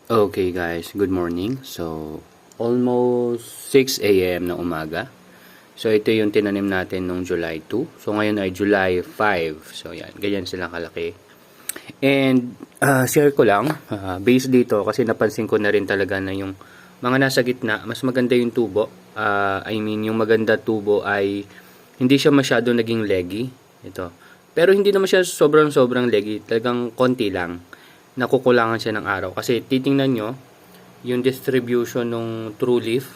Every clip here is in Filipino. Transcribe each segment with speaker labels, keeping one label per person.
Speaker 1: Okay guys, good morning. So, almost 6 a.m. na umaga. So, ito yung tinanim natin nung July 2. So, ngayon ay July 5. So, yan. Ganyan silang kalaki. And, share ko lang, based dito, kasi napansin ko na rin talaga na yung mga nasa gitna, mas maganda yung tubo. Yung maganda tubo ay hindi siya masyado naging leggy. Ito. Pero hindi naman siya sobrang leggy. Talagang konti lang. Nakukulangan siya ng araw. Kasi titingnan nyo, yung distribution ng true leaf,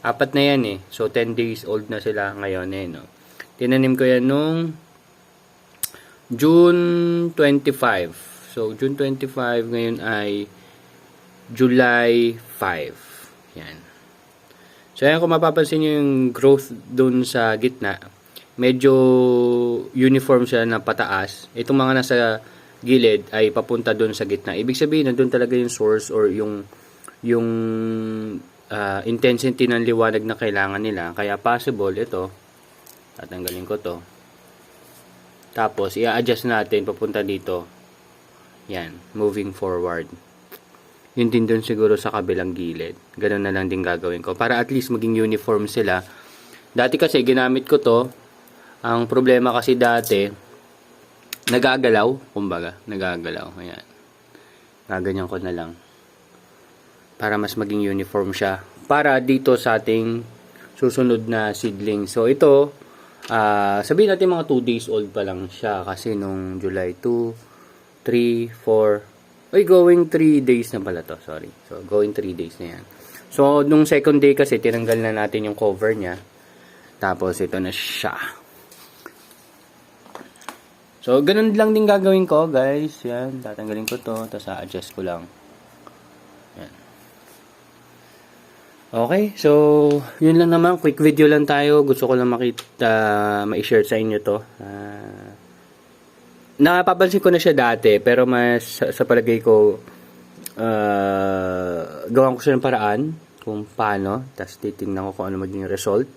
Speaker 1: 4 na yan eh. So, 10 days old na sila ngayon eh. No? Tinanim ko yan nung June 25. So, June 25 ngayon ay July 5. Yan. So, yan kung mapapansin nyo yung growth dun sa gitna, medyo uniform siya na pataas. Itong mga nasa gilid ay papunta doon sa gitna. Ibig sabihin na doon talaga yung source or yung intensity ng liwanag na kailangan nila. Kaya possible ito, tatanggalin ko to. Tapos i-adjust natin papunta dito. Yan, moving forward. Yun din doon siguro sa kabilang gilid. Ganun na lang din gagawin ko para at least maging uniform sila. Dati kasi ginamit ko to. Ang problema kasi dati nagagalaw, kumbaga, nagagalaw. Ayan. Gaganyan ko na lang. Para mas maging uniform siya. Para dito sa ating susunod na seedling. So, ito, sabihin natin mga 2 days old pa lang siya. Kasi nung July 2, 3, 4, going 3 days na pala to. Sorry. So, going 3 days na yan. So, nung second day kasi, tinanggal na natin yung cover niya. Tapos, ito na siya. So, ganun lang din gagawin ko, guys. Yan, tatanggalin ko to, tapos a-adjust ko lang. Yan. Okay, so, yun lang naman. Quick video lang tayo. Gusto ko lang ma-share sa inyo to. Napapansin ko na siya dati, pero mas sa palagay ko, gawan ko siya ng paraan kung paano. Tapos titingnan ko kung ano maging result.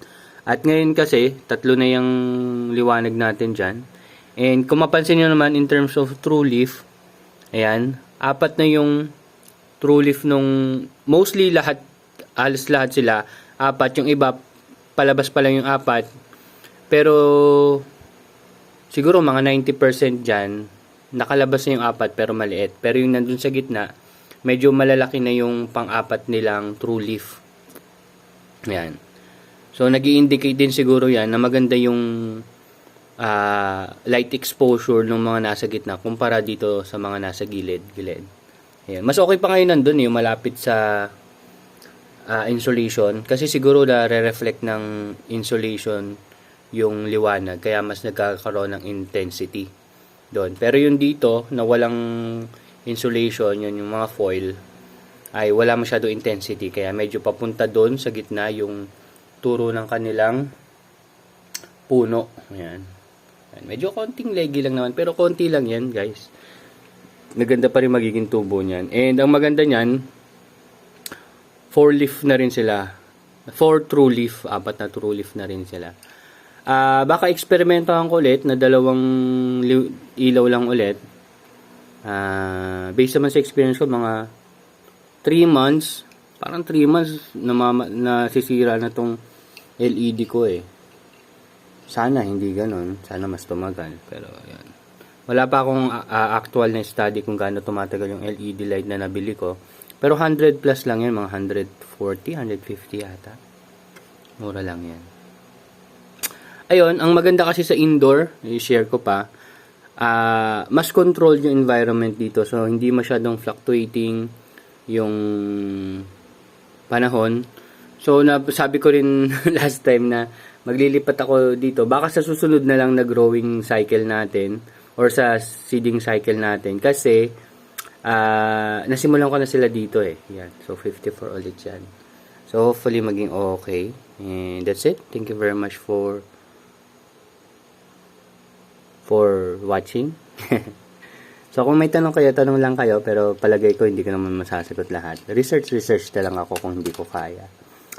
Speaker 1: At ngayon kasi, 3 na yung liwanag natin dyan. And kung mapansin nyo naman in terms of true leaf, ayan, 4 na yung true leaf nung mostly lahat, alas lahat sila, 4, yung iba palabas pa lang yung 4. Pero siguro mga 90% dyan, nakalabas na yung 4 pero maliit. Pero yung nandun sa gitna, medyo malalaki na yung pang-4 nilang true leaf. Ayan. So nag-i-indicate din siguro yan na maganda yung light exposure ng mga nasa gitna kumpara dito sa mga nasa gilid. Ayan. Mas okay pa ngayon nandun yung malapit sa insolation kasi siguro re-reflect ng insolation yung liwanag kaya mas nagkakaroon ng intensity doon. Pero yung dito na walang insulation, yun yung mga foil ay wala masyado intensity kaya medyo papunta doon sa gitna yung turo ng kanilang puno. Ayan. Medyo konting leggy lang naman. Pero konti lang yan, guys. Maganda pa rin magiging tubo niyan. And ang maganda niyan, 4 leaf na rin sila. 4 true leaf. 4 na true leaf na rin sila. Baka eksperimentahan ko ulit na 2 ilaw lang ulit. Based naman sa experience ko, mga 3 months. Parang 3 months na sisira na tong LED ko eh. Sana hindi ganun. Sana mas tumagal. Pero, yan. Wala pa akong actual na study kung gaano tumatagal yung LED light na nabili ko. Pero 100 plus lang yan. Mga 140, 150 yata. Mura lang yan. Ayun, ang maganda kasi sa indoor, i-share ko pa, mas controlled yung environment dito. So, hindi masyadong fluctuating yung panahon. So, sabi ko rin last time na maglilipat ako dito. Baka sa susunod na lang na growing cycle natin or sa seeding cycle natin. Kasi, nasimulan ko na sila dito eh. Yan. So, 54 ulit yan. So, hopefully maging okay. And that's it. Thank you very much for watching. So, kung may tanong kayo, tanong lang kayo. Pero palagay ko, hindi ko naman masasagot lahat. Research na lang ako kung hindi ko kaya.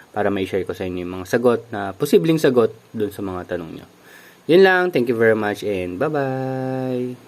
Speaker 1: Para ma-share ko sa inyo yung mga sagot na posibleng sagot dun sa mga tanong nyo. Yun lang. Thank you very much and bye-bye!